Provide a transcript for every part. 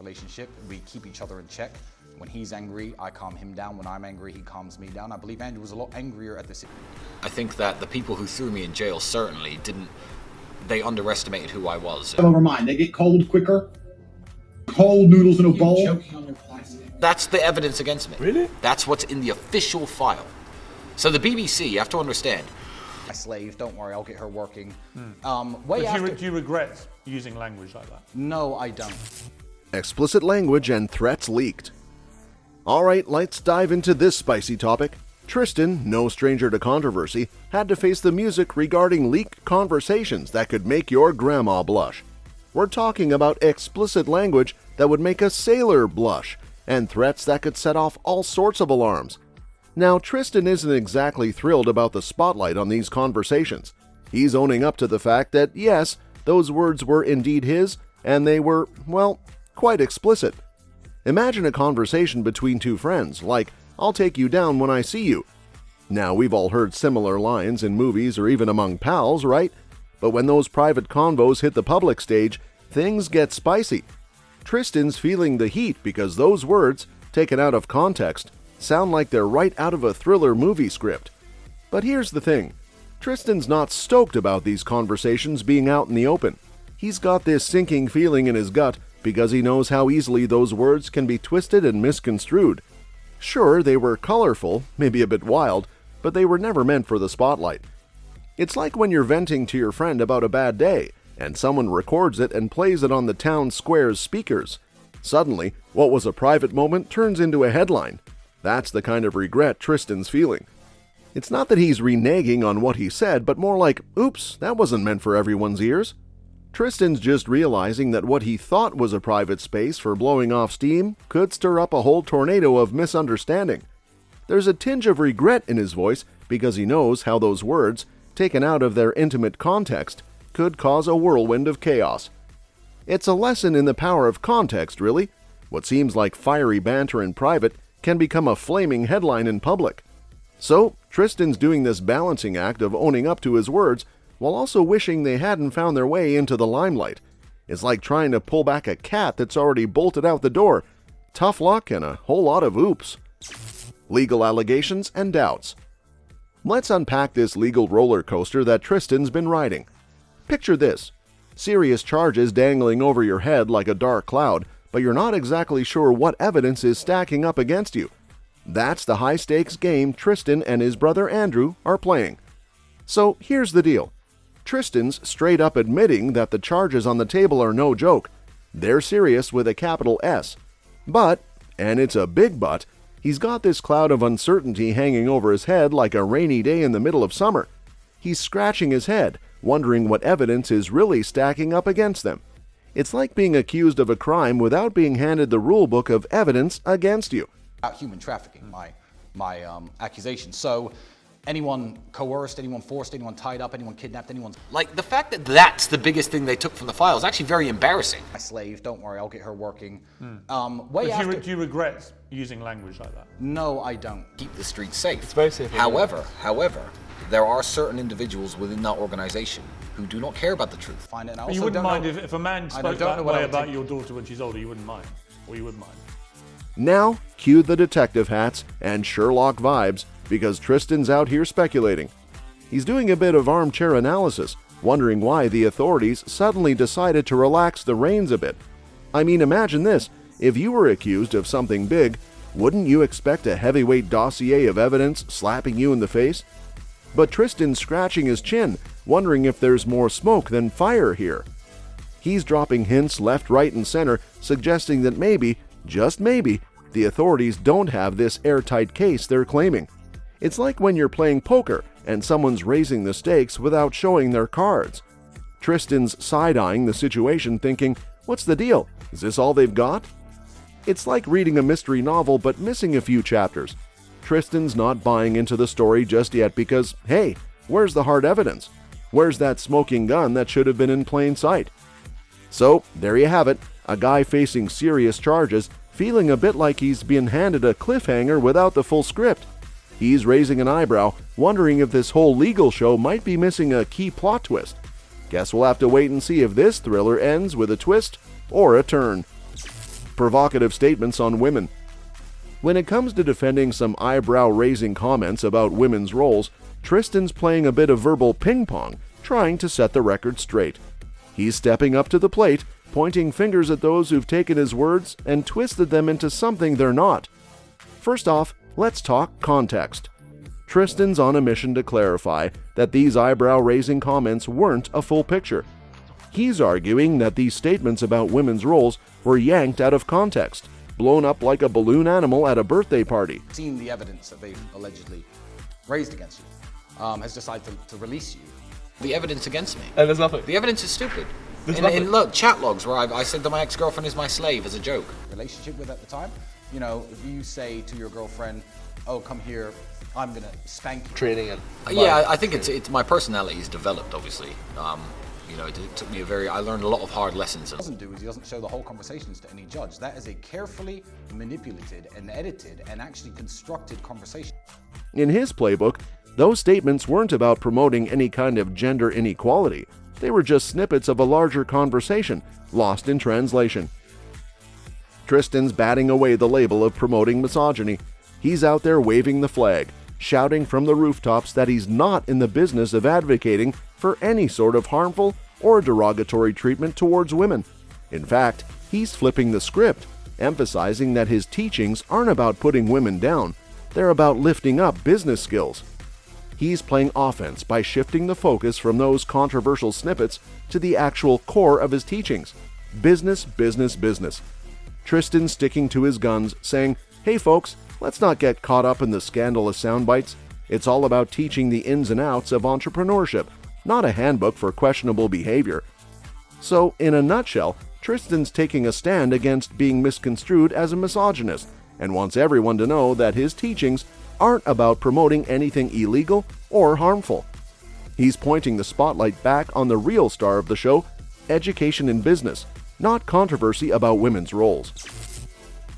relationship. We keep each other in check. When he's angry, I calm him down. When I'm angry, he calms me down. I believe Andrew was a lot angrier at this. I think that the people who threw me in jail certainly didn't. They underestimated who I was. Over mine, they get cold quicker. Cold noodles in a bowl. That's the evidence against me. Really? That's what's in the official file. So the BBC, you have to understand. My slave, don't worry, I'll get her working. Do you regret using language like that? No, I don't. Explicit language and threats leaked. Alright, let's dive into this spicy topic. Tristan, no stranger to controversy, had to face the music regarding leaked conversations that could make your grandma blush. We're talking about explicit language that would make a sailor blush, and threats that could set off all sorts of alarms. Now, Tristan isn't exactly thrilled about the spotlight on these conversations. He's owning up to the fact that, yes, those words were indeed his, and they were, well, quite explicit. Imagine a conversation between two friends, like, "I'll take you down when I see you." Now, we've all heard similar lines in movies or even among pals, right? But when those private convos hit the public stage, things get spicy. Tristan's feeling the heat because those words, taken out of context, sound like they're right out of a thriller movie script. But here's the thing. Tristan's not stoked about these conversations being out in the open. He's got this sinking feeling in his gut because he knows how easily those words can be twisted and misconstrued. Sure, they were colorful, maybe a bit wild, but they were never meant for the spotlight. It's like when you're venting to your friend about a bad day, and someone records it and plays it on the town square's speakers. Suddenly, what was a private moment turns into a headline. That's the kind of regret Tristan's feeling. It's not that he's reneging on what he said, but more like, oops, that wasn't meant for everyone's ears. Tristan's just realizing that what he thought was a private space for blowing off steam could stir up a whole tornado of misunderstanding. There's a tinge of regret in his voice because he knows how those words, taken out of their intimate context, could cause a whirlwind of chaos. It's a lesson in the power of context, really. What seems like fiery banter in private can become a flaming headline in public. So, Tristan's doing this balancing act of owning up to his words while also wishing they hadn't found their way into the limelight. It's like trying to pull back a cat that's already bolted out the door. Tough luck and a whole lot of oops. Legal allegations and doubts. Let's unpack this legal roller coaster that Tristan's been riding. Picture this. Serious charges dangling over your head like a dark cloud, but you're not exactly sure what evidence is stacking up against you. That's the high-stakes game Tristan and his brother Andrew are playing. So here's the deal. Tristan's straight up admitting that the charges on the table are no joke. They're serious with a capital S. But, and it's a big but, he's got this cloud of uncertainty hanging over his head like a rainy day in the middle of summer. He's scratching his head, wondering what evidence is really stacking up against them. It's like being accused of a crime without being handed the rule book of evidence against you. Human trafficking, my accusation. So anyone coerced, anyone forced, anyone tied up, anyone kidnapped, anyone... Like, the fact that that's the biggest thing they took from the file is actually very embarrassing. My slave, don't worry, I'll get her working. Do you regret using language like that? No, I don't. Keep the streets safe. It's very safe. However, there are certain individuals within that organization who do not care about the truth. Find it, and I But also you wouldn't don't mind know, if a man spoke that way about your daughter when she's older, you wouldn't mind? Or you wouldn't mind? Now, cue the detective hats and Sherlock vibes because Tristan's out here speculating. He's doing a bit of armchair analysis, wondering why the authorities suddenly decided to relax the reins a bit. I mean, imagine this. If you were accused of something big, wouldn't you expect a heavyweight dossier of evidence slapping you in the face? But Tristan's scratching his chin, wondering if there's more smoke than fire here. He's dropping hints left, right, and center, suggesting that maybe, just maybe, the authorities don't have this airtight case they're claiming. It's like when you're playing poker and someone's raising the stakes without showing their cards. Tristan's side-eyeing the situation thinking, what's the deal? Is this all they've got? It's like reading a mystery novel but missing a few chapters. Tristan's not buying into the story just yet because, hey, where's the hard evidence? Where's that smoking gun that should have been in plain sight? So, there you have it, a guy facing serious charges, feeling a bit like he's been handed a cliffhanger without the full script. He's raising an eyebrow, wondering if this whole legal show might be missing a key plot twist. Guess we'll have to wait and see if this thriller ends with a twist or a turn. provocative statements on women. When it comes to defending some eyebrow-raising comments about women's roles, Tristan's playing a bit of verbal ping-pong, trying to set the record straight. He's stepping up to the plate, pointing fingers at those who've taken his words and twisted them into something they're not. First off, let's talk context. Tristan's on a mission to clarify that these eyebrow-raising comments weren't a full picture. He's arguing that these statements about women's roles were yanked out of context, blown up like a balloon animal at a birthday party. Seen the evidence that they've allegedly raised against you, has decided to release you. The evidence against me. And there's nothing. The evidence is stupid. There's In nothing. look, chat logs where I said that my ex-girlfriend is my slave as a joke. Relationship with at the time, you know, if you say to your girlfriend, oh, come here, I'm gonna spank you. Training it. Yeah, I think it's my personality is developed, obviously. You know, it took me I learned a lot of hard lessons. What he doesn't do is he doesn't show the whole conversations to any judge. That is a carefully manipulated and edited and actually constructed conversation. In his playbook, those statements weren't about promoting any kind of gender inequality. They were just snippets of a larger conversation, lost in translation. Tristan's batting away the label of promoting misogyny. He's out there waving the flag, shouting from the rooftops that he's not in the business of advocating for any sort of harmful or derogatory treatment towards women. In fact, he's flipping the script, emphasizing that his teachings aren't about putting women down, they're about lifting up business skills. He's playing offense by shifting the focus from those controversial snippets to the actual core of his teachings. Business, business, business. Tristan's sticking to his guns, saying, hey folks, let's not get caught up in the scandalous sound bites. It's all about teaching the ins and outs of entrepreneurship, not a handbook for questionable behavior. So, in a nutshell, Tristan's taking a stand against being misconstrued as a misogynist and wants everyone to know that his teachings aren't about promoting anything illegal or harmful. He's pointing the spotlight back on the real star of the show, education in business, not controversy about women's roles.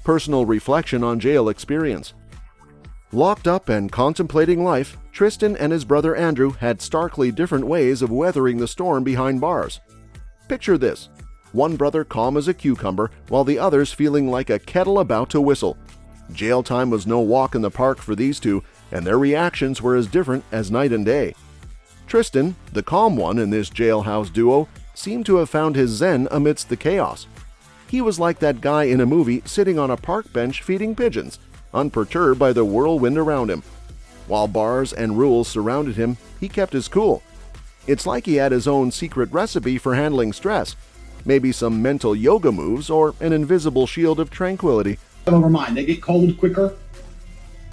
Personal reflection on jail experience. Locked up and contemplating life, Tristan and his brother Andrew had starkly different ways of weathering the storm behind bars. Picture this: one brother calm as a cucumber, while the other's feeling like a kettle about to whistle. Jail time was no walk in the park for these two, and their reactions were as different as night and day. Tristan, the calm one in this jailhouse duo, seemed to have found his zen amidst the chaos. He was like that guy in a movie sitting on a park bench feeding pigeons, unperturbed by the whirlwind around him. While bars and rules surrounded him, he kept his cool. It's like he had his own secret recipe for handling stress, maybe some mental yoga moves or an invisible shield of tranquility. Over mine. They get cold quicker.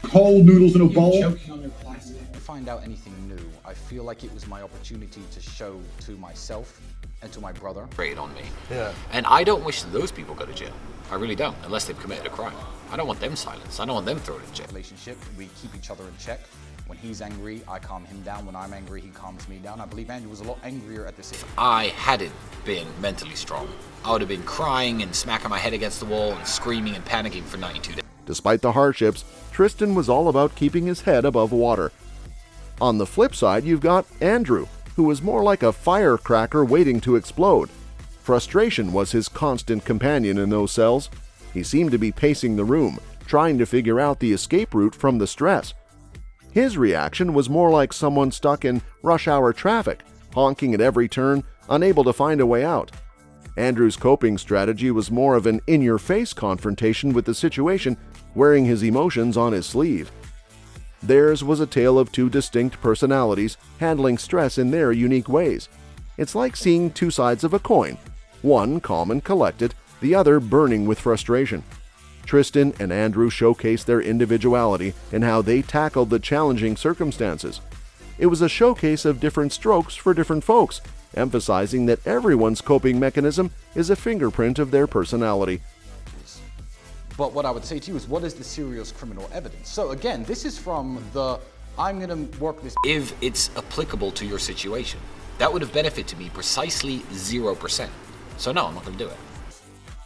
Cold noodles in a bowl. To find out anything new, I feel like it was my opportunity to show to myself and to my brother. Rated on me. Yeah. And I don't wish that those people go to jail. I really don't, unless they've committed a crime. I don't want them silenced. I don't want them thrown in jail. Relationship, we keep each other in check. When he's angry, I calm him down. When I'm angry, he calms me down. I believe Andrew was a lot angrier at this. I hadn't been mentally strong, I would have been crying and smacking my head against the wall and screaming and panicking for 92 days. Despite the hardships, Tristan was all about keeping his head above water. On the flip side, you've got Andrew, who was more like a firecracker waiting to explode. Frustration was his constant companion in those cells. He seemed to be pacing the room, trying to figure out the escape route from the stress. His reaction was more like someone stuck in rush hour traffic, honking at every turn, unable to find a way out. Andrew's coping strategy was more of an in-your-face confrontation with the situation, wearing his emotions on his sleeve. Theirs was a tale of two distinct personalities handling stress in their unique ways. It's like seeing two sides of a coin, one calm and collected, the other burning with frustration. Tristan and Andrew showcased their individuality and how they tackled the challenging circumstances. It was a showcase of different strokes for different folks, emphasizing that everyone's coping mechanism is a fingerprint of their personality. But what I would say to you is, what is the serious criminal evidence? So again, this is from the, I'm gonna work this. If it's applicable to your situation, that would have benefited me precisely 0%. So no, I'm not going to do it.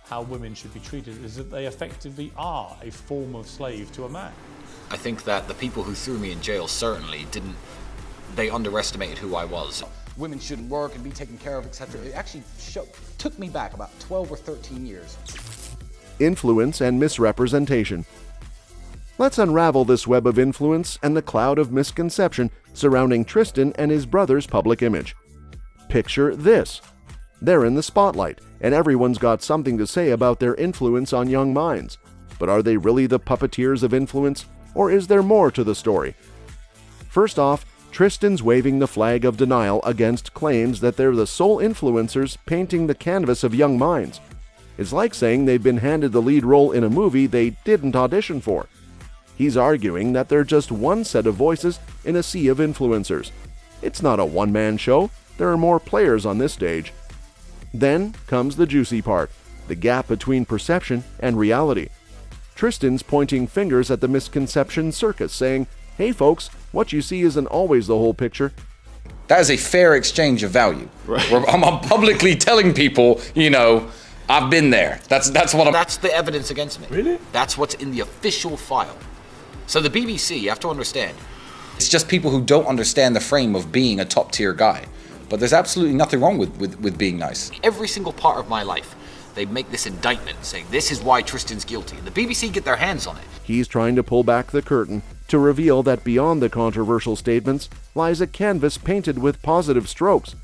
How women should be treated is that they effectively are a form of slave to a man. I think that the people who threw me in jail certainly didn't, they underestimated who I was. Women shouldn't work and be taken care of, etc. It actually took me back about 12 or 13 years. influence and misrepresentation. Let's unravel this web of influence and the cloud of misconception surrounding Tristan and his brother's public image. Picture this. They're in the spotlight, and everyone's got something to say about their influence on young minds. But are they really the puppeteers of influence, or is there more to the story? First off, Tristan's waving the flag of denial against claims that they're the sole influencers painting the canvas of young minds. It's like saying they've been handed the lead role in a movie they didn't audition for. He's arguing that they're just one set of voices in a sea of influencers. It's not a one-man show, there are more players on this stage. Then comes the juicy part, the gap between perception and reality. Tristan's pointing fingers at the misconception circus, saying, "Hey folks, what you see isn't always the whole picture." That is a fair exchange of value. Right. Where I'm publicly telling people, I've been there. That's the evidence against me. Really? That's what's in the official file. So the BBC, you have to understand, it's just people who don't understand the frame of being a top tier guy. But there's absolutely nothing wrong with being nice. Every single part of my life, they make this indictment saying this is why Tristan's guilty. And the BBC get their hands on it. He's trying to pull back the curtain to reveal that beyond the controversial statements lies a canvas painted with positive strokes.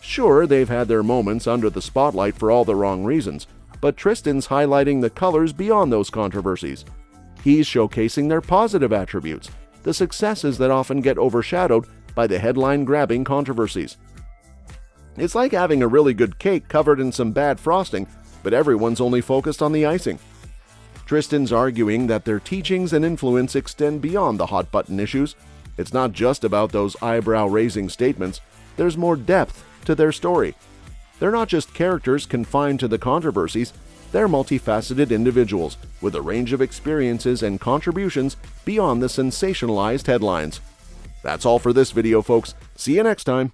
Sure, they've had their moments under the spotlight for all the wrong reasons, but Tristan's highlighting the colors beyond those controversies. He's showcasing their positive attributes, the successes that often get overshadowed by the headline-grabbing controversies. It's like having a really good cake covered in some bad frosting, but everyone's only focused on the icing. Tristan's arguing that their teachings and influence extend beyond the hot-button issues. It's not just about those eyebrow-raising statements. There's more depth to their story. They're not just characters confined to the controversies. They're multifaceted individuals with a range of experiences and contributions beyond the sensationalized headlines. That's all for this video, folks. See you next time.